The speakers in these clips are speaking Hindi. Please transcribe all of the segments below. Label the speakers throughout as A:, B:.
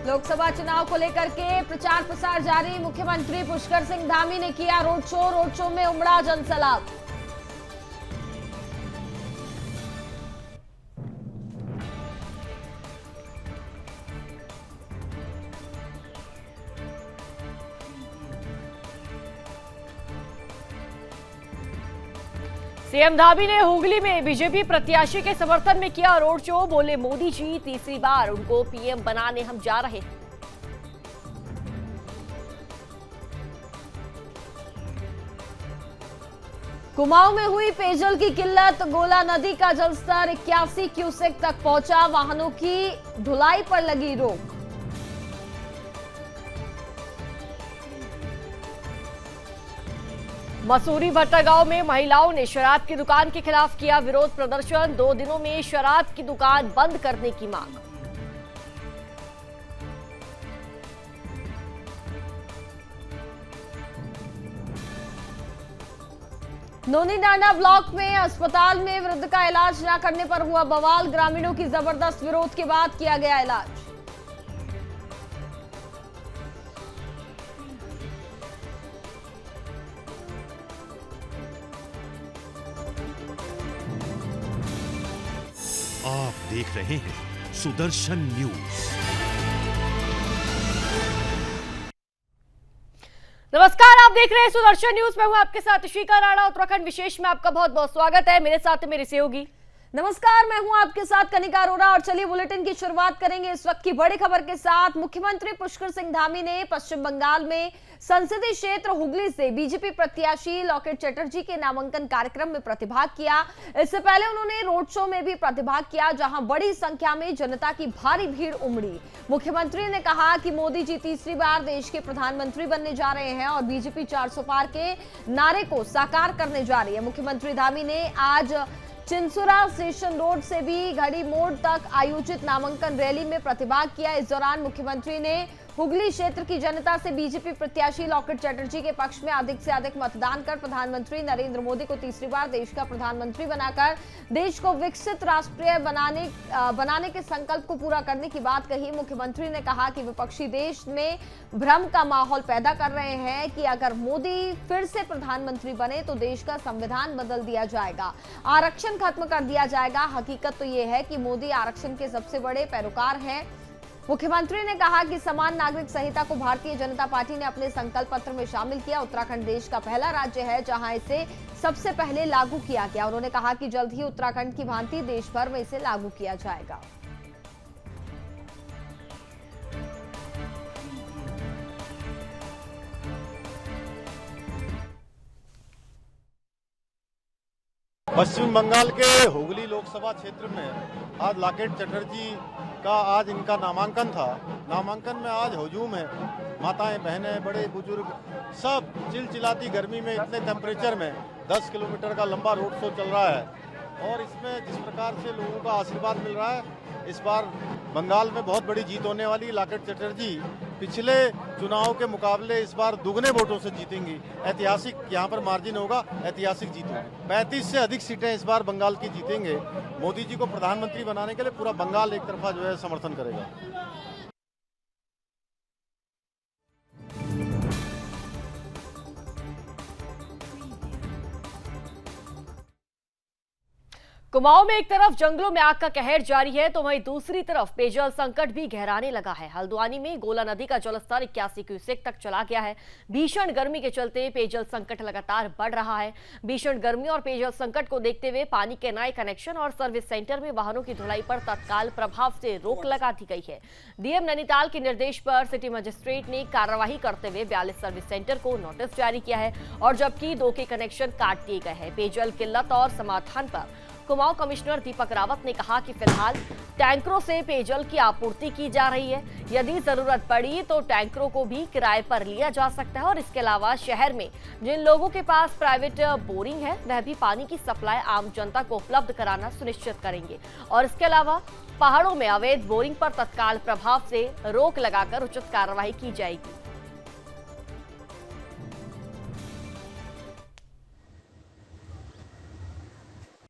A: लोकसभा चुनाव को लेकर के प्रचार प्रसार जारी। मुख्यमंत्री पुष्कर सिंह धामी ने किया रोड शो में उमड़ा जनसैलाब।
B: सीएम धामी ने हुगली में बीजेपी प्रत्याशी के समर्थन में किया रोड शो। बोले, मोदी जी तीसरी बार उनको पीएम बनाने हम जा रहे हैं।
A: कुमाऊं में हुई पेयजल की किल्लत। गोला नदी का जलस्तर 81 क्यूसेक तक पहुंचा। वाहनों की ढुलाई पर लगी रोक।
B: मसूरी भट्टा गांव में महिलाओं ने शराब की दुकान के खिलाफ किया विरोध प्रदर्शन। 2 दिनों में शराब की दुकान बंद करने की मांग।
A: नोनीडांडा ब्लॉक में अस्पताल में वृद्ध का इलाज न करने पर हुआ बवाल। ग्रामीणों की जबरदस्त विरोध के बाद किया गया इलाज।
C: आप देख रहे हैं सुदर्शन न्यूज।
B: नमस्कार, आप देख रहे हैं सुदर्शन न्यूज। मैं हूं आपके साथ शिखा राणा। उत्तराखंड विशेष में आपका बहुत बहुत स्वागत है। मेरे साथ मेरी सहयोगी।
A: नमस्कार, मैं हूं आपके साथ कनिका अरोड़ा। और चलिए बुलेटिन की शुरुआत करेंगे इस वक्त की बड़ी खबर के साथ। मुख्यमंत्री पुष्कर सिंह धामी ने पश्चिम बंगाल में संसदीय क्षेत्र हुगली से बीजेपी प्रत्याशी लॉकेट चटर्जी के नामांकन कार्यक्रम में प्रतिभाग किया। इससे पहले उन्होंने रोड शो में भी प्रतिभाग किया, जहां बड़ी संख्या में जनता की भारी भीड़ उमड़ी। मुख्यमंत्री ने कहा कि मोदी जी तीसरी बार देश के प्रधानमंत्री बनने जा रहे हैं और बीजेपी 400 पार के नारे को साकार करने जा रही है। मुख्यमंत्री धामी ने आज चिंसुरा स्टेशन रोड से भी घड़ी मोड़ तक आयोजित नामांकन रैली में प्रतिभाग किया। इस दौरान मुख्यमंत्री ने हुगली क्षेत्र की जनता से बीजेपी प्रत्याशी लॉकेट चटर्जी के पक्ष में अधिक से अधिक मतदान कर प्रधानमंत्री नरेंद्र मोदी को तीसरी बार देश का प्रधानमंत्री बनाकर देश को विकसित राष्ट्रीय बनाने के संकल्प को पूरा करने की बात कही। मुख्यमंत्री ने कहा कि विपक्षी देश में भ्रम का माहौल पैदा कर रहे हैं कि अगर मोदी फिर से प्रधानमंत्री बने तो देश का संविधान बदल दिया जाएगा, आरक्षण खत्म कर दिया जाएगा। हकीकत तो यह है कि मोदी आरक्षण के सबसे बड़े पैरोकार हैं। मुख्यमंत्री ने कहा कि समान नागरिक संहिता को भारतीय जनता पार्टी ने अपने संकल्प पत्र में शामिल किया। उत्तराखंड देश का पहला राज्य है जहां इसे सबसे पहले लागू किया गया। उन्होंने कहा कि जल्द ही उत्तराखंड की भांति देश भर में इसे लागू किया जाएगा।
D: पश्चिम बंगाल के हुगली लोकसभा क्षेत्र में आज लॉकेट चटर्जी का आज इनका नामांकन था। नामांकन में आज हुजूम है, माताएं बहनें बड़े बुजुर्ग सब चिलचिलाती गर्मी में इतने टेम्परेचर में 10 किलोमीटर का लंबा रोड शो चल रहा है। और इसमें जिस प्रकार से लोगों का आशीर्वाद मिल रहा है, इस बार बंगाल में बहुत बड़ी जीत होने वाली। लॉकेट चटर्जी पिछले चुनाव के मुकाबले इस बार दुगने वोटों से जीतेंगी। ऐतिहासिक यहाँ पर मार्जिन होगा, ऐतिहासिक जीत होगी। 35 से अधिक सीटें इस बार बंगाल की जीतेंगे। मोदी जी को प्रधानमंत्री बनाने के लिए पूरा बंगाल एक तरफा जो है समर्थन करेगा।
B: कुमाऊं में एक तरफ जंगलों में आग का कहर जारी है तो वहीं दूसरी तरफ पेयजल संकट भी गहराने लगा है। हल्द्वानी में गोला नदी का जलस्तर 81 क्यूसेक तक चला गया है। भीषण गर्मी के चलते पेयजल संकट लगातार बढ़ रहा है। भीषण गर्मी और पेयजल संकट को देखते हुए पानी के नए कनेक्शन और सर्विस सेंटर में वाहनों की धुलाई पर तत्काल प्रभाव से रोक लगा दी गई है। डीएम नैनीताल के निर्देश पर सिटी मजिस्ट्रेट ने कार्रवाई करते हुए 42 सर्विस सेंटर को नोटिस जारी किया है और जबकि 2 के कनेक्शन काट दिए गए हैं। पेयजल किल्लत और समाधान पर कुमाऊं कमिश्नर दीपक रावत ने कहा कि फिलहाल टैंकरों से पेयजल की आपूर्ति की जा रही है। यदि जरूरत पड़ी तो टैंकरों को भी किराए पर लिया जा सकता है और इसके अलावा शहर में जिन लोगों के पास प्राइवेट बोरिंग है वह भी पानी की सप्लाई आम जनता को उपलब्ध कराना सुनिश्चित करेंगे। और इसके अलावा पहाड़ों में अवैध बोरिंग पर तत्काल प्रभाव से रोक लगाकर उचित कार्रवाई की जाएगी।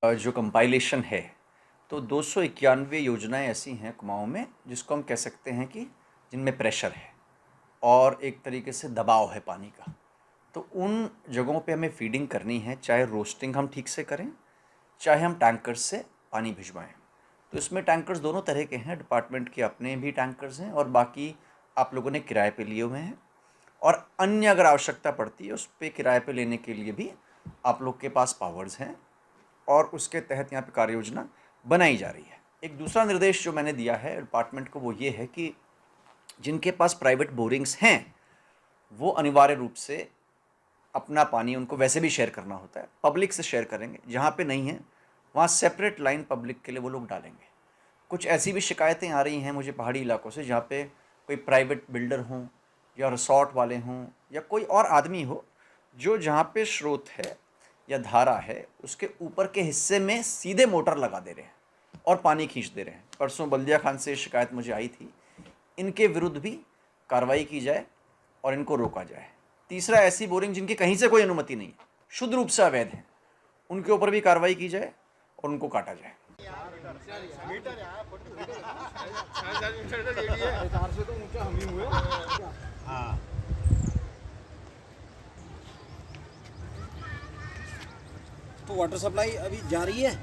E: जो कंपाइलेशन है तो 291 योजनाएं ऐसी हैं कुमाऊं में जिसको हम कह सकते हैं कि जिनमें प्रेशर है और एक तरीके से दबाव है पानी का, तो उन जगहों पे हमें फीडिंग करनी है, चाहे रोस्टिंग हम ठीक से करें, चाहे हम टैंकर्स से पानी भिजवाएं। तो इसमें टैंकर्स दोनों तरह के हैं, डिपार्टमेंट के अपने भी टैंकर्स हैं और बाकी आप लोगों ने किराए पे लिए हुए हैं, और अन्य अगर आवश्यकता पड़ती है उस पर किराए पे लेने के लिए भी आप लोग के पास पावर्स हैं और उसके तहत यहाँ पे कार्य योजना बनाई जा रही है। एक दूसरा निर्देश जो मैंने दिया है डिपार्टमेंट को वो ये है कि जिनके पास प्राइवेट बोरिंग्स हैं वो अनिवार्य रूप से अपना पानी उनको वैसे भी शेयर करना होता है, पब्लिक से शेयर करेंगे। जहाँ पे नहीं है वहाँ सेपरेट लाइन पब्लिक के लिए वो लोग डालेंगे। कुछ ऐसी भी शिकायतें आ रही हैं मुझे पहाड़ी इलाकों से जहाँ पे कोई प्राइवेट बिल्डर हों या रिसोर्ट वाले हों या कोई और आदमी हो जो जहाँ पे स्रोत है या धारा है उसके ऊपर के हिस्से में सीधे मोटर लगा दे रहे हैं और पानी खींच दे रहे हैं। परसों बल्दिया खान से शिकायत मुझे आई थी, इनके विरुद्ध भी कार्रवाई की जाए और इनको रोका जाए। तीसरा, ऐसी बोरिंग जिनकी कहीं से कोई अनुमति नहीं है, शुद्ध रूप से अवैध हैं, उनके ऊपर भी कार्रवाई की जाए और उनको काटा जाए।
F: तो वाटर सप्लाई अभी जा रही है।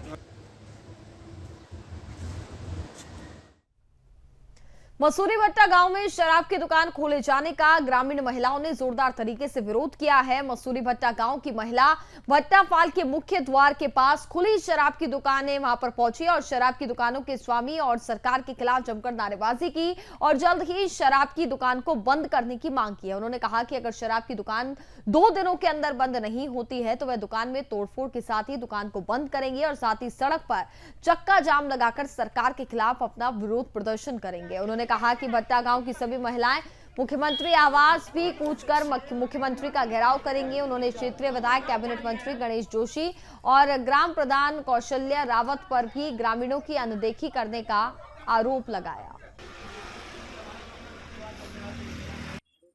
A: मसूरी भट्टा गांव में शराब की दुकान खोले जाने का ग्रामीण महिलाओं ने जोरदार तरीके से विरोध किया है। मसूरी भट्टा गांव की महिला भट्टा फाल के मुख्य द्वार के पास खुली शराब की दुकानें वहां पर पहुंची और शराब की दुकानों के स्वामी और सरकार के खिलाफ जमकर नारेबाजी की और जल्द ही शराब की दुकान को बंद करने की मांग की है। उन्होंने कहा कि अगर शराब की दुकान 2 दिनों के अंदर बंद नहीं होती है तो वह दुकान में तोड़फोड़ के साथ ही दुकान को बंद करेंगे और साथ ही सड़क पर चक्का जाम लगाकर सरकार के खिलाफ अपना विरोध प्रदर्शन करेंगे। उन्होंने कहा कि भट्टा गांव की सभी महिलाएं मुख्यमंत्री आवास भी कूचकर मुख्यमंत्री का घेराव करेंगे। उन्होंने क्षेत्रीय विधायक, कैबिनेट मंत्री गणेश जोशी और ग्राम प्रधान कौशल्या रावत पर भी ग्रामीणों की अनदेखी करने का आरोप लगाया।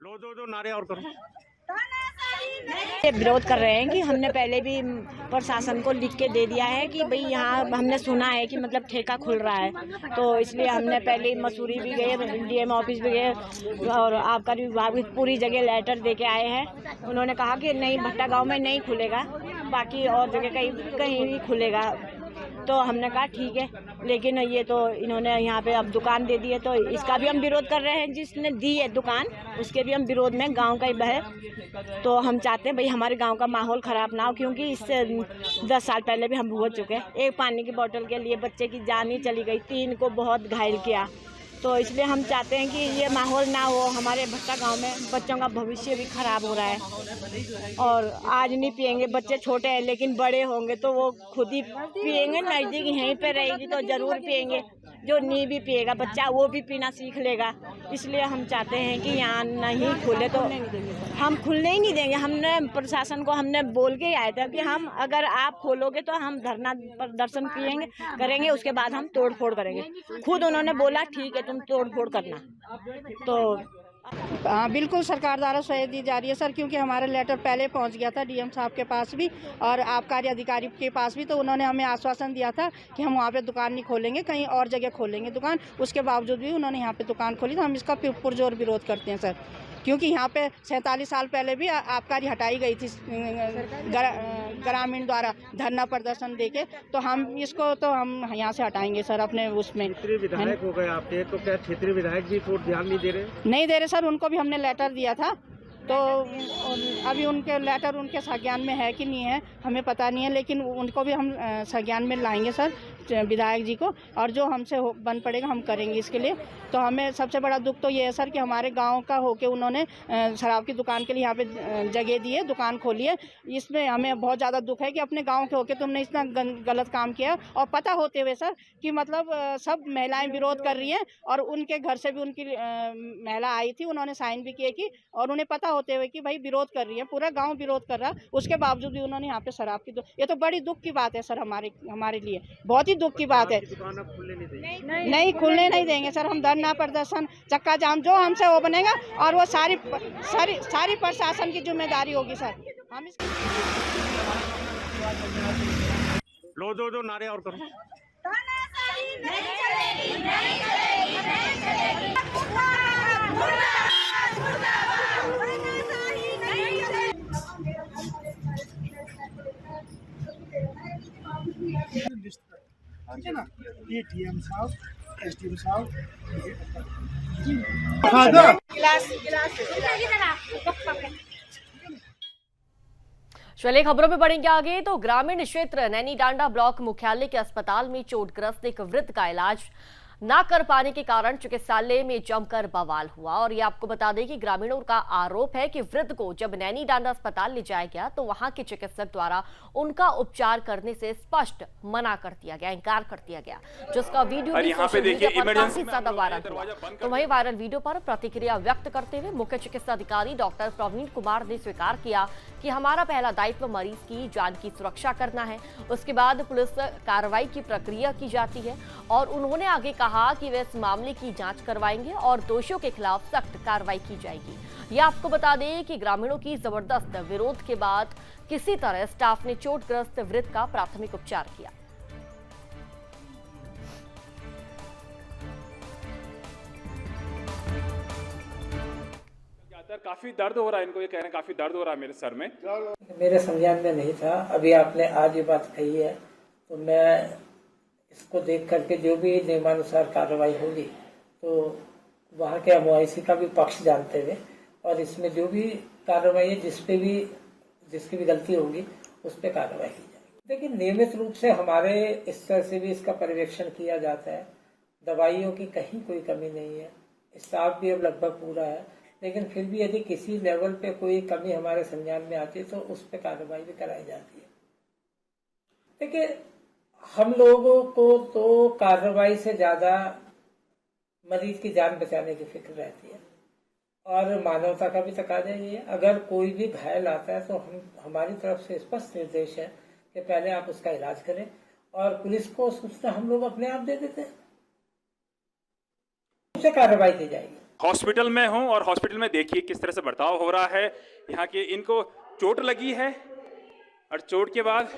G: लो दो नारे और करो।
H: ये विरोध कर रहे हैं कि हमने पहले भी प्रशासन को लिख के दे दिया है कि भाई यहाँ हमने सुना है कि मतलब ठेका खुल रहा है, तो इसलिए हमने पहले मसूरी भी गए, डीएम ऑफिस भी गए और आबकारी विभाग भी पूरी जगह लेटर दे के आए हैं। उन्होंने कहा कि नहीं, भट्टा गांव में नहीं खुलेगा, बाकी और जगह कहीं भी खुलेगा। तो हमने कहा ठीक है, लेकिन ये तो इन्होंने यहाँ पे अब दुकान दे दी है तो इसका भी हम विरोध कर रहे हैं। जिसने दी है दुकान उसके भी हम विरोध में, गांव का ही है। तो हम चाहते हैं भाई हमारे गांव का माहौल ख़राब ना हो, क्योंकि इससे 10 साल पहले भी हम भुगत चुके हैं। एक पानी की बोतल के लिए बच्चे की जान ही चली गई, 3 को बहुत घायल किया। तो इसलिए हम चाहते हैं कि ये माहौल ना हो हमारे भट्टा गांव में। बच्चों का भविष्य भी खराब हो रहा है और आज नहीं पिएंगे, बच्चे छोटे हैं लेकिन बड़े होंगे तो वो खुद ही पिएंगे। नज़दीक यहीं पे रहेगी तो ज़रूर पिएंगे, जो नहीं भी पिएगा बच्चा वो भी पीना सीख लेगा। इसलिए हम चाहते हैं कि यहाँ नहीं खुले तो हम खुलने ही नहीं देंगे। हमने प्रशासन को हमने बोल के आए थे कि हम अगर आप खोलोगे तो हम धरना प्रदर्शन पिएंगे करेंगे, उसके बाद हम तोड़ फोड़ करेंगे। खुद उन्होंने बोला ठीक है तुम तोड़ फोड़ करना। तो
I: हाँ बिल्कुल सरकार द्वारा सहयोग दी जा रही है सर, क्योंकि हमारा लेटर पहले पहुंच गया था डीएम साहब के पास भी और आबकारी अधिकारी के पास भी। तो उन्होंने हमें आश्वासन दिया था कि हम वहाँ पे दुकान नहीं खोलेंगे, कहीं और जगह खोलेंगे दुकान। उसके बावजूद भी उन्होंने यहाँ पे दुकान खोली। तो हम इसका पुरजोर विरोध करते हैं सर, क्योंकि यहाँ पे 47 साल पहले भी आबकारी हटाई गई थी ग्रामीण द्वारा धरना प्रदर्शन देके। तो हम इसको तो हम यहाँ से हटाएंगे सर अपने उसमें।
G: क्षेत्रीय विधायक हो गए आपके, तो क्या क्षेत्रीय विधायक भी तो ध्यान नहीं दे रहे?
I: नहीं दे रहे सर, उनको भी हमने लेटर दिया था। तो अभी उनके लेटर उनके संज्ञान में है कि नहीं है हमें पता नहीं है, लेकिन उनको भी हम संज्ञान में लाएंगे सर विधायक जी को, और जो हमसे बन पड़ेगा हम करेंगे इसके लिए। तो हमें सबसे बड़ा दुख तो ये है सर कि हमारे गांव का होके उन्होंने शराब की दुकान के लिए यहाँ पे जगह दी है, दुकान खोली है। इसमें हमें बहुत ज़्यादा दुख है कि अपने गांव के होके तुमने इतना गलत काम किया, और पता होते हुए सर कि मतलब सब महिलाएं विरोध कर रही हैं और उनके घर से भी उनकी महिला आई थी, उन्होंने साइन भी किए कि, और उन्हें पता होते हुए कि भाई विरोध कर रही है, पूरा गाँव विरोध कर रहा, उसके बावजूद भी उन्होंने यहाँ पे शराब की ये तो बड़ी दुख की बात है सर हमारे लिए, बहुत ही दुख की बात है। नहीं खुलने नहीं देंगे सर हम। धरना प्रदर्शन, चक्का जाम, जो हमसे वो बनेगा और वो सारी प्रशासन की जिम्मेदारी होगी सर। हम
G: लो दो नारे और करो। ठीक है ना, ये डीएम साहब, एसडीएम साहब,
B: चलिए खबरों में बढ़ेंगे आगे। तो ग्रामीण क्षेत्र नैनी डांडा ब्लॉक मुख्यालय के अस्पताल में चोटग्रस्त एक वृद्ध का इलाज ना कर पाने के कारण चिकित्सालय में जमकर बवाल हुआ। और ये आपको बता दें कि ग्रामीणों का आरोप है कि वृद्ध को जब नैनी डांडा अस्पताल ले जाया गया तो वहां के चिकित्सक द्वारा उनका उपचार करने से स्पष्ट मना कर दिया गया, इनकार कर दिया गया, जिसका वीडियो भी सोशल मीडिया पर काफी ज्यादा वायरल हुआ। तो वहीं वायरल वीडियो पर प्रतिक्रिया व्यक्त करते हुए मुख्य चिकित्सा अधिकारी डॉक्टर प्रवीण कुमार ने स्वीकार किया कि हमारा पहला दायित्व मरीज की जान की सुरक्षा करना है, उसके बाद पुलिस कार्रवाई की प्रक्रिया की जाती है। और उन्होंने आगे कहा कि वे इस मामले की जांच करवाएंगे और दोषियों के खिलाफ सख्त कार्रवाई की जाएगी। यह आपको बता दें कि ग्रामीणों की जबरदस्त विरोध के बाद किसी तरह स्टाफ ने चोटग्रस्त वृद्ध का प्राथमिक उपचार किया।
J: काफी दर्द हो रहा है, इनको ये कह रहे हैं काफी दर्द हो रहा है मेरे सर में।
K: मेरे संज्ञान में नहीं था, अभी आपने आज ये बात कही है तो मैं इसको देख करके जो भी नियमानुसार कार्रवाई होगी तो वहाँ के एमओआईसी का भी पक्ष जानते हुए और इसमें जो भी कार्रवाई है जिसकी भी गलती होगी उस पर कार्रवाई की जाएगी। लेकिन नियमित रूप से हमारे इस तरह से भी इसका पर्यवेक्षण किया जाता है, दवाइयों की कहीं कोई कमी नहीं है, स्टाफ भी अब लगभग पूरा है, लेकिन फिर भी यदि किसी लेवल पे कोई कमी हमारे संज्ञान में आती है तो उस पर कार्रवाई भी कराई जाती है। देखिए, हम लोगों को तो कार्रवाई से ज्यादा मरीज की जान बचाने की फिक्र रहती है और मानवता का भी तकाजा ये है। अगर कोई भी घायल आता है तो हमारी तरफ से स्पष्ट निर्देश है कि पहले आप उसका इलाज करें और पुलिस को सूचना हम लोग अपने आप दे देते हैं, उससे कार्रवाई की जाएगी।
J: हॉस्पिटल में हूं और हॉस्पिटल में देखिए किस तरह से बर्ताव हो रहा है। यहाँ के इनको चोट लगी है और चोट के बाद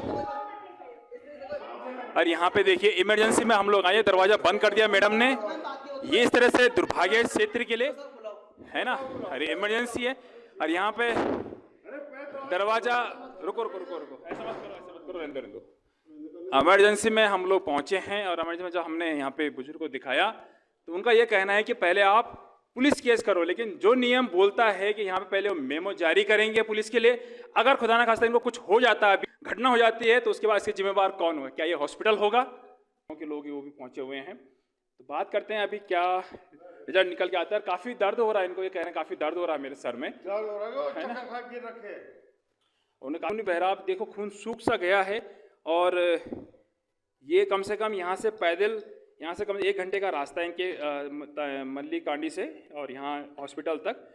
J: और यहाँ पे देखिए इमरजेंसी में हम लोग आए, दरवाजा बंद कर दिया मैडम ने। ये इस तरह से दुर्भाग्य क्षेत्र के लिए है ना, अरे इमरजेंसी है और यहाँ पे दरवाजा रुको रुको रुको रुको ऐसा मत करो रहने दो। इमरजेंसी में हम लोग पहुंचे हैं और इमरजेंसी में जब हमने यहाँ पे बुजुर्ग को दिखाया तो उनका ये कहना है कि पहले आप पुलिस केस करो, लेकिन जो नियम बोलता है कि यहाँ पे पहले वो मेमो जारी करेंगे पुलिस के लिए, अगर खुदा ना खास्ता इनको कुछ हो जाता है, घटना हो जाती है तो उसके बाद इसके जिम्मेवार कौन होगा? क्या ये हॉस्पिटल होगा? के लोग वो भी पहुंचे हुए हैं, तो बात करते हैं अभी क्या रिजल्ट निकल के आता है। काफी दर्द हो रहा है, इनको ये कह रहे हैं काफी दर्द हो रहा है मेरे सर में, है ना। उन्होंने कहा नहीं बहरा, आप देखो खून सूख सा गया है और ये कम से कम यहाँ से पैदल यहाँ से कम 1 घंटे का रास्ता है इनके मल्ली कांडी से और यहाँ हॉस्पिटल तक।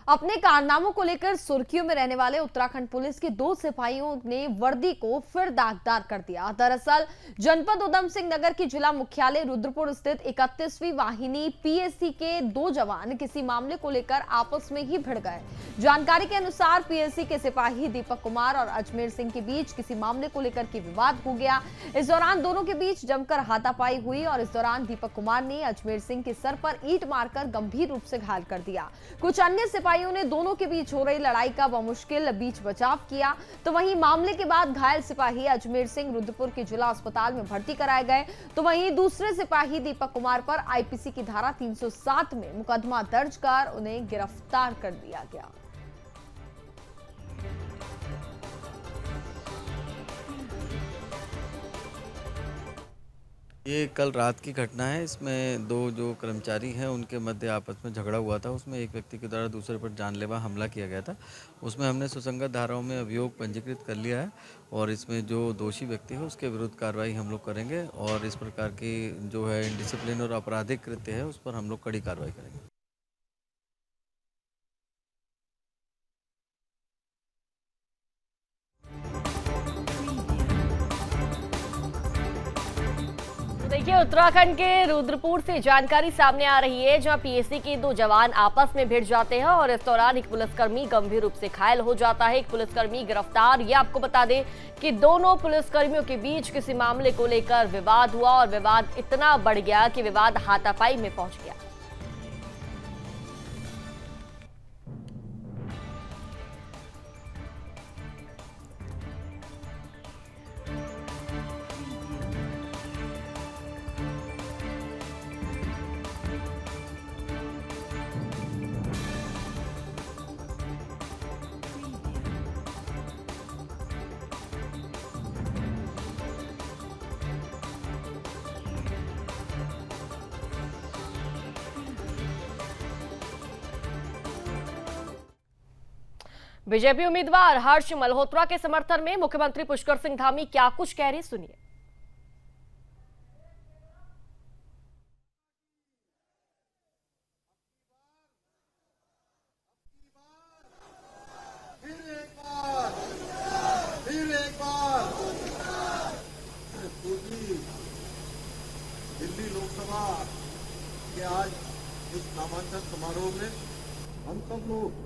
A: अपने कारनामों को लेकर सुर्खियों में रहने वाले उत्तराखंड पुलिस के 2 सिपाहियों ने वर्दी को फिर दागदार कर दिया। दरअसल जनपद उधम सिंह नगर की जिला मुख्यालय रुद्रपुर स्थित 31वीं वाहिनी पीएससी के 2 जवान किसी मामले को लेकर आपस में ही भिड़ गए। जानकारी के अनुसार पीएससी के सिपाही दीपक कुमार और अजमेर सिंह के बीच किसी मामले को लेकर के विवाद हो गया। इस दौरान दोनों के बीच जमकर हाथापाई हुई और इस दौरान दीपक कुमार ने अजमेर सिंह के सर पर ईंट मारकर गंभीर रूप से घायल कर दिया। कुछ अन्य सिपाहियों ने दोनों के बीच हो रही लड़ाई का बमुश्किल बीच बचाव किया। तो वहीं मामले के बाद घायल सिपाही अजमेर सिंह रुद्रपुर के जिला अस्पताल में भर्ती कराए गए। तो वहीं दूसरे सिपाही दीपक कुमार पर आईपीसी की धारा 307 में मुकदमा दर्ज कर उन्हें गिरफ्तार कर दिया गया।
L: ये कल रात की घटना है। इसमें 2 जो कर्मचारी हैं उनके मध्य आपस में झगड़ा हुआ था। उसमें एक व्यक्ति के द्वारा दूसरे पर जानलेवा हमला किया गया था। उसमें हमने सुसंगत धाराओं में अभियोग पंजीकृत कर लिया है और इसमें जो दोषी व्यक्ति है उसके विरुद्ध कार्रवाई हम लोग करेंगे और इस प्रकार की जो है इंडिसिप्लिन और आपराधिक कृत्य है उस पर हम लोग कड़ी कार्रवाई करेंगे।
B: देखिए चलिए उत्तराखंड के रुद्रपुर से जानकारी सामने आ रही है, जहां पीएसी के 2 जवान आपस में भिड़ जाते हैं और इस दौरान एक पुलिसकर्मी गंभीर रूप से घायल हो जाता है। एक पुलिसकर्मी गिरफ्तार। ये आपको बता दें कि दोनों पुलिसकर्मियों के बीच किसी मामले को लेकर विवाद हुआ और विवाद इतना बढ़ गया कि विवाद हाथापाई में पहुंच गया। बीजेपी उम्मीदवार हर्ष मल्होत्रा के समर्थन में मुख्यमंत्री पुष्कर सिंह धामी क्या कुछ कह रहे, सुनिए।
D: फिर एक बार दिल्ली लोकसभा के आज इस नामांकन समारोह में हम सब लोग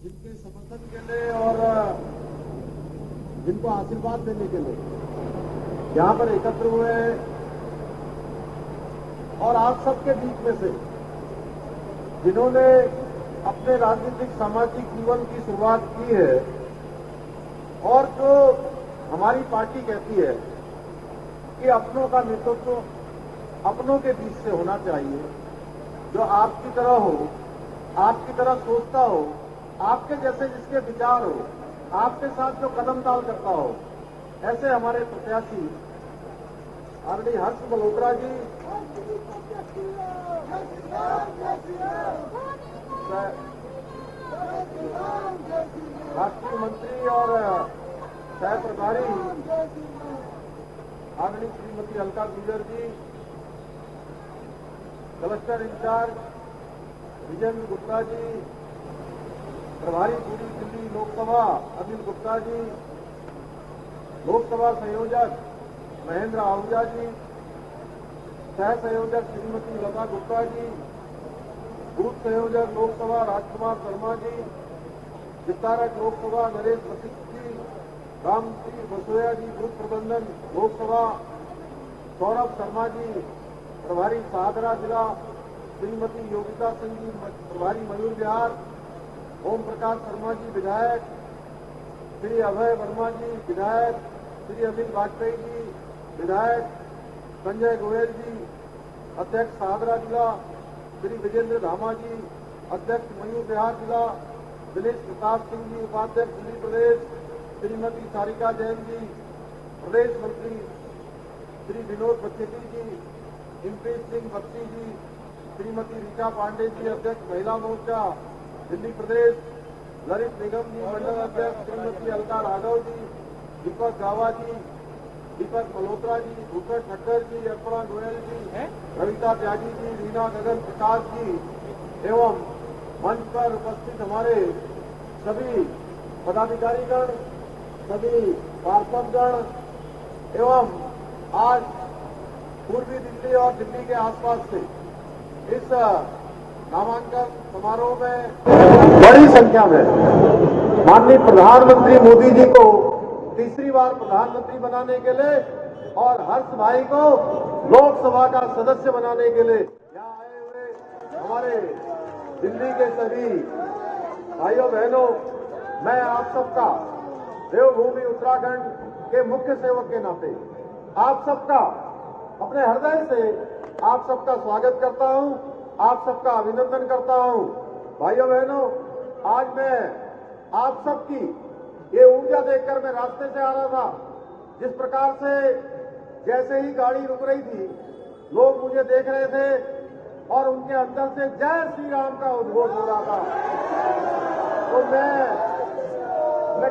D: जिनके समर्थन के लिए और जिनको आशीर्वाद देने के लिए यहाँ पर एकत्र हुए हैं और आप सबके बीच में से जिन्होंने अपने राजनीतिक सामाजिक जीवन की शुरुआत की है और जो हमारी पार्टी कहती है कि अपनों का नेतृत्व अपनों के बीच से होना चाहिए, जो आपकी तरह हो, आपकी तरह सोचता हो, आपके जैसे जिसके विचार हो, आपके साथ जो कदम ताल करता हो, ऐसे हमारे प्रत्याशी आदरणीय हर्ष मल्होत्रा जी राष्ट्रीय मंत्री और सह प्रभारी आदरणीय श्रीमती अलका गुर्जर जी, कलेक्टर इंचार्ज विजेंद्र गुप्ता जी, प्रभारी पूरी दिल्ली लोकसभा अनिल गुप्ता जी, लोकसभा संयोजक महेंद्र आहूजा जी, सह संयोजक श्रीमती लता गुप्ता जी, बूथ संयोजक लोकसभा राजकुमार शर्मा जी, विस्तारक लोकसभा नरेश वशिष्ठ जी, रामश्री बसोया जी, बूथ प्रबंधन लोकसभा सौरभ शर्मा जी, प्रभारी सागरा जिला श्रीमती योगिता सिंह जी, प्रभारी मयूर विहार ओम प्रकाश शर्मा जी विधायक, श्री अभय वर्मा जी विधायक, श्री अमित वाजपेयी जी विधायक, संजय गोयल जी अध्यक्ष सागरा जिला, श्री विजेंद्र धामा जी अध्यक्ष मयूर विहार जिला, दिनेश प्रताप सिंह जी उपाध्यक्ष दिल्ली प्रदेश, श्रीमती सारिका जैन जी प्रदेश मंत्री, श्री विनोद बचेती जी, इम्प्रीत सिंह बख्शी जी, श्रीमती रीटा पांडे जी अध्यक्ष महिला मोर्चा दिल्ली प्रदेश, ललित निगम जी मंडल अध्यक्ष श्रीमती अलका राघव जी, दीपक गावा जी, दीपक मल्होत्रा जी, भूपेश ठक्कर जी, अर्पणा गोयल जी, रविता त्यागी जी, रीना गगन प्रकाश जी एवं मंच पर उपस्थित हमारे सभी पदाधिकारीगण, सभी पार्षदगण एवं आज पूर्वी दिल्ली और दिल्ली के आसपास से इस नामांकन समारोह में बड़ी संख्या में माननीय प्रधानमंत्री मोदी जी को तीसरी बार प्रधानमंत्री बनाने के लिए और हर्ष भाई को लोकसभा का सदस्य बनाने के लिए यहाँ आए हुए हमारे दिल्ली के सभी भाइयों बहनों, मैं आप सबका देवभूमि उत्तराखंड के मुख्य सेवक के नाते आप सबका अपने हृदय से आप सबका स्वागत करता हूं, आप सबका अभिनंदन करता हूं। भाइयों बहनों, आज मैं आप सबकी ये ऊर्जा देखकर मैं रास्ते से आ रहा था, जिस प्रकार से जैसे ही गाड़ी रुक रही थी लोग मुझे देख रहे थे और उनके अंदर से जय श्री राम का उद्घोष हो रहा था। तो मैं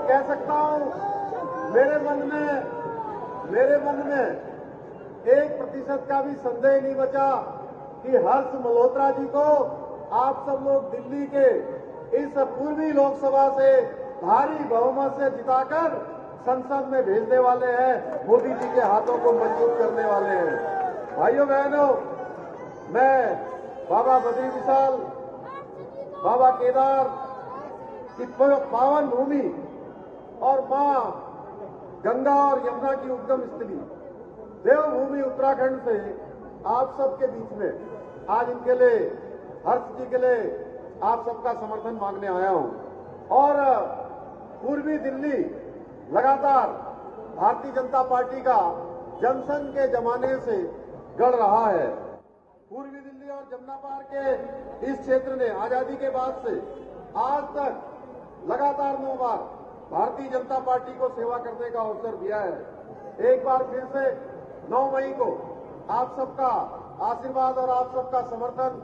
D: कह सकता हूं मेरे मन में 1% का भी संदेह नहीं बचा कि हर्ष मल्होत्रा जी को आप सब लोग दिल्ली के इस पूर्वी लोकसभा से भारी बहुमत से जिताकर संसद में भेजने वाले हैं, मोदी जी के हाथों को मजबूत करने वाले हैं। भाइयों बहनों, मैं बाबा बद्री विशाल, बाबा केदार की पावन भूमि और मां गंगा और यमुना की उद्गम स्थली देवभूमि उत्तराखंड से आप सबके बीच में आज इनके लिए, हर्ष जी के लिए आप सबका समर्थन मांगने आया हूं। और पूर्वी दिल्ली लगातार भारतीय जनता पार्टी का जनसंघ के जमाने से गढ़ रहा है। पूर्वी दिल्ली और जमुना पार के इस क्षेत्र ने आजादी के बाद से आज तक लगातार 9 बार भारतीय जनता पार्टी को सेवा करने का अवसर दिया है। एक बार फिर से 9 मई को आप सबका आशीर्वाद और आप सबका समर्थन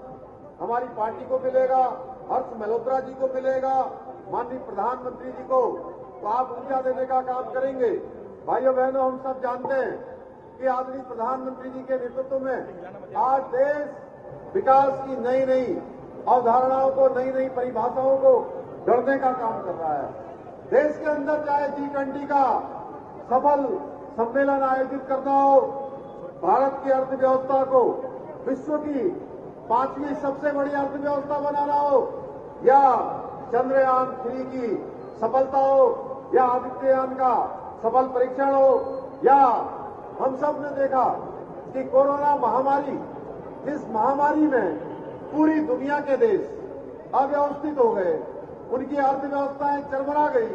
D: हमारी पार्टी को मिलेगा, हर्ष मल्होत्रा जी को मिलेगा, माननीय प्रधानमंत्री जी को तो आप ऊर्जा देने का काम करेंगे। भाइयों बहनों, हम सब जानते हैं कि आदरणीय प्रधानमंत्री जी के नेतृत्व में आज देश विकास की नई नई अवधारणाओं को, नई नई परिभाषाओं को गढ़ने का काम कर रहा है। देश के अंदर चाहे G20 का सफल सम्मेलन आयोजित करना हो, भारत की अर्थव्यवस्था को विश्व की 5वीं सबसे बड़ी अर्थव्यवस्था बनाना हो, या चंद्रयान 3 की सफलता हो, या आदित्ययान का सफल परीक्षण हो, या हम सब ने देखा कि कोरोना महामारी, जिस महामारी में पूरी दुनिया के देश अव्यवस्थित हो गए, उनकी अर्थव्यवस्थाएं चरमरा गई,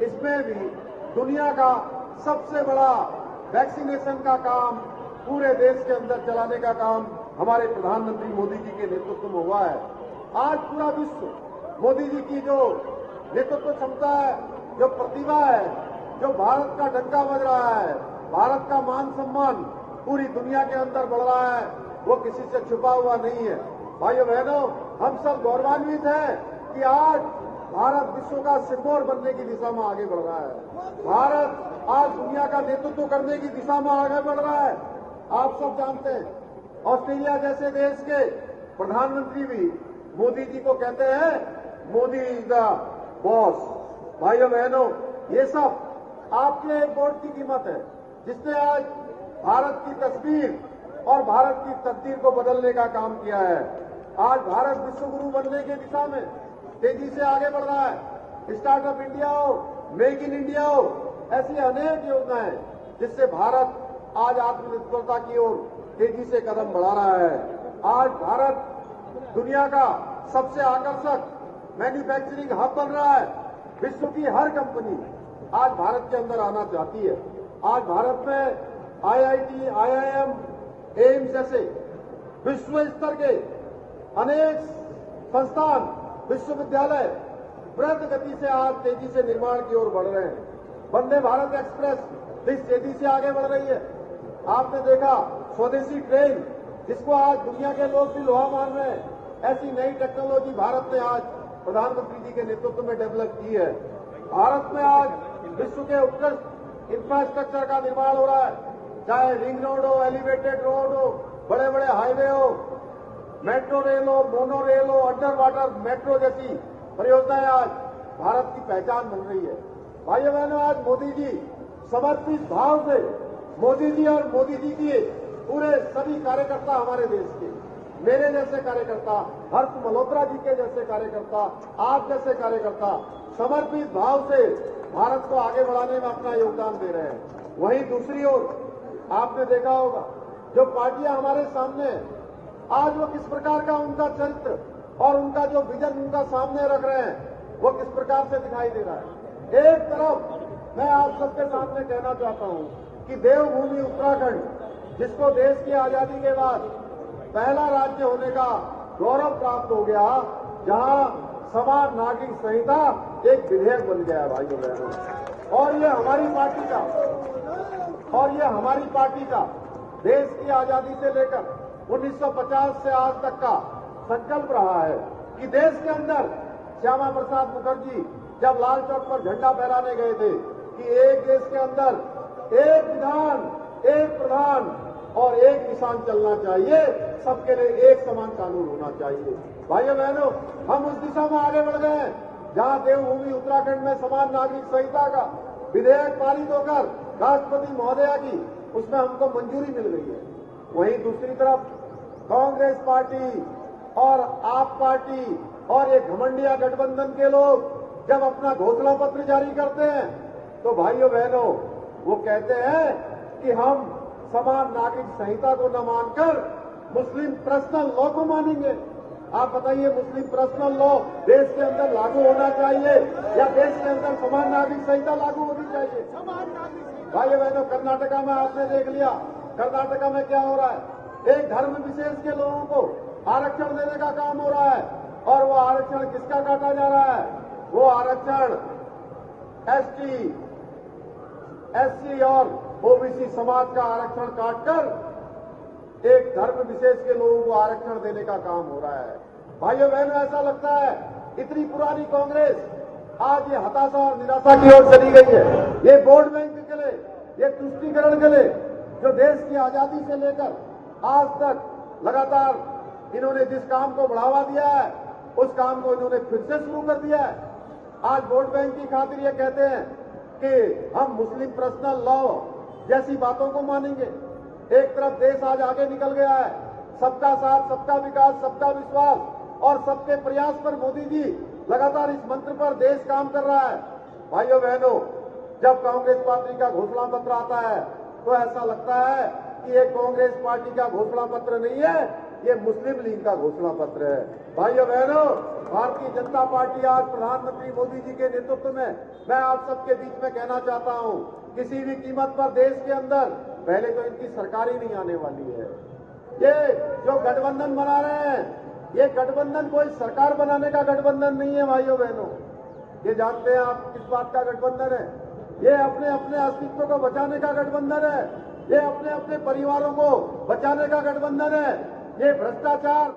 D: इसमें भी दुनिया का सबसे बड़ा वैक्सीनेशन का काम पूरे देश के अंदर चलाने का काम हमारे प्रधानमंत्री मोदी जी के नेतृत्व में हुआ है। आज पूरा विश्व मोदी जी की जो नेतृत्व क्षमता है, जो प्रतिभा है, जो भारत का डंका बज रहा है, भारत का मान सम्मान पूरी दुनिया के अंदर बढ़ रहा है, वो किसी से छुपा हुआ नहीं है। भाइयों बहनों, हम सब गौरवान्वित हैं कि आज भारत विश्व का सिरमौर बनने की दिशा में आगे बढ़ रहा है। भारत आज दुनिया का नेतृत्व करने की दिशा में आगे बढ़ रहा है। आप सब जानते हैं, ऑस्ट्रेलिया जैसे देश के प्रधानमंत्री भी मोदी जी को कहते हैं मोदी इज द बॉस। भाइयों बहनों, ये सब आपके एक वोट की कीमत है, जिसने आज भारत की तस्वीर और भारत की तकदीर को बदलने का काम किया है। आज भारत विश्वगुरु बनने की दिशा में तेजी से आगे बढ़ रहा है। स्टार्टअप इंडिया हो, मेक इन इंडिया हो, ऐसी अनेक योजनाएं जिससे भारत आज आत्मनिर्भरता की ओर तेजी से कदम बढ़ा रहा है। आज भारत दुनिया का सबसे आकर्षक मैन्युफैक्चरिंग हब बन रहा है। विश्व की हर कंपनी आज भारत के अंदर आना चाहती है। आज भारत में IIT, IIM, एम्स जैसे विश्व स्तर के अनेक संस्थान, विश्वविद्यालय द्रुत गति से आज तेजी से निर्माण की ओर बढ़ रहे हैं। वंदे भारत एक्सप्रेस जिस तेजी से आगे बढ़ रही है, आपने देखा स्वदेशी ट्रेन, जिसको आज दुनिया के लोग भी लोहा मान रहे हैं, ऐसी नई टेक्नोलॉजी भारत ने आज प्रधानमंत्री जी के नेतृत्व में डेवलप की है। भारत में आज विश्व के उत्कृष्ट इंफ्रास्ट्रक्चर का निर्माण हो रहा है, चाहे रिंग रोड हो, एलिवेटेड रोड हो, बड़े बड़े हाईवे हो, मेट्रो रेल हो, मोनो रेल हो, अंडर वाटर मेट्रो जैसी परियोजनाएं आज भारत की पहचान बन रही है। भाइयों बहनों, आज मोदी जी समर्पित भाव से, मोदी जी और मोदी जी के पूरे सभी कार्यकर्ता, हमारे देश के, मेरे जैसे कार्यकर्ता, हर्ष मल्होत्रा जी के जैसे कार्यकर्ता, आप जैसे कार्यकर्ता समर्पित भाव से भारत को आगे बढ़ाने में अपना योगदान दे रहे हैं। वहीं दूसरी ओर आपने देखा होगा, जो पार्टियां हमारे सामने आज वो किस प्रकार का उनका चरित्र और उनका जो विजन उनका सामने रख रहे हैं, वो किस प्रकार से दिखाई दे रहा है। एक तरफ मैं आप सबके सामने कहना चाहता हूं कि देवभूमि उत्तराखंड, जिसको देश की आजादी के बाद पहला राज्य होने का गौरव प्राप्त हो गया, जहां समान नागरिक संहिता एक विधेयक बन गया है। भाइयों बहनों, और ये हमारी पार्टी का देश की आजादी से लेकर 1950 से आज तक का संकल्प रहा है कि देश के अंदर श्यामा प्रसाद मुखर्जी जब लाल चौक पर झंडा फहराने गए थे कि एक देश के अंदर एक विधान, एक प्रधान और एक किसान चलना चाहिए, सबके लिए एक समान कानून होना चाहिए। भाइयों बहनों, हम उस दिशा में आगे बढ़ गए हैं जहां देवभूमि उत्तराखंड में समान नागरिक संहिता का विधेयक पारित होकर राष्ट्रपति महोदया की उसमें हमको मंजूरी मिल गई है। वहीं दूसरी तरफ कांग्रेस पार्टी और आप पार्टी और ये घमंडिया गठबंधन के लोग जब अपना घोषणा पत्र जारी करते हैं तो भाइयों बहनों वो कहते हैं कि हम समान नागरिक संहिता को न मानकर मुस्लिम पर्सनल लॉ को मानेंगे। आप बताइए, मुस्लिम पर्सनल लॉ देश के अंदर लागू होना चाहिए या देश के अंदर समान नागरिक संहिता लागू होनी चाहिए? भाइयों बहनों, कर्नाटका में आपने देख लिया, कर्नाटका में क्या हो रहा है, एक धर्म विशेष के लोगों को आरक्षण देने का काम हो रहा है और वो आरक्षण किसका काटा जा रहा है? वो आरक्षण एसटी, एससी और ओबीसी समाज का आरक्षण काटकर एक धर्म विशेष के लोगों को आरक्षण देने का काम हो रहा है। भाइयों बहनों, ऐसा लगता है इतनी पुरानी कांग्रेस आज ये हताशा और निराशा की ओर चली गई है। ये वोट बैंक के लिए, ये तुष्टीकरण के लिए जो देश की आजादी से लेकर आज तक लगातार इन्होंने जिस काम को बढ़ावा दिया है उस काम को इन्होंने फिर से शुरू कर दिया है। आज वोट बैंक की खातिर ये कहते हैं कि हम मुस्लिम पर्सनल लॉ जैसी बातों को मानेंगे। एक तरफ देश आज आगे निकल गया है, सबका साथ, सबका विकास, सबका विश्वास और सबके प्रयास पर मोदी जी लगातार इस मंत्र पर देश काम कर रहा है। भाइयों बहनों, जब कांग्रेस पार्टी का घोषणा पत्र आता है तो ऐसा लगता है कि ये कांग्रेस पार्टी का घोषणा पत्र नहीं है, ये मुस्लिम लीग का घोषणा पत्र है। भाइयों बहनों, भारतीय जनता पार्टी आज प्रधानमंत्री मोदी जी के नेतृत्व में, मैं आप सबके बीच में कहना चाहता हूं, किसी भी कीमत पर देश के अंदर पहले तो इनकी सरकार ही नहीं आने वाली है। ये जो गठबंधन बना रहे हैं, ये गठबंधन कोई सरकार बनाने का गठबंधन नहीं है। भाइयों बहनों, ये जानते हैं आप किस बात का गठबंधन है? ये अपने अपने अस्तित्व को बचाने का गठबंधन है, ये अपने अपने परिवारों को बचाने का गठबंधन है। ये भ्रष्टाचार।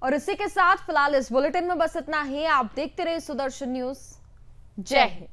A: और इसी के साथ फिलहाल इस बुलेटिन में बस इतना ही। आप देखते रहिए सुदर्शन न्यूज। जय हिंद।